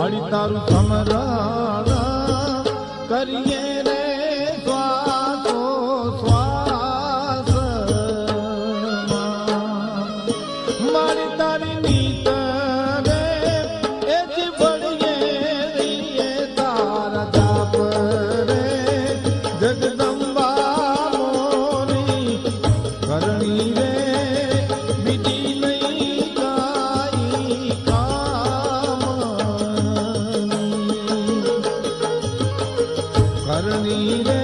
મારી તારું સમરણ કરીએ રે શ્વાસો શ્વાસ મારી તારી નીત રે એ જ ભળીએ તારા જાપ રે જગદંબા મોરી કરણી રે બીજી નહીં કાઈ કામ કરણી રે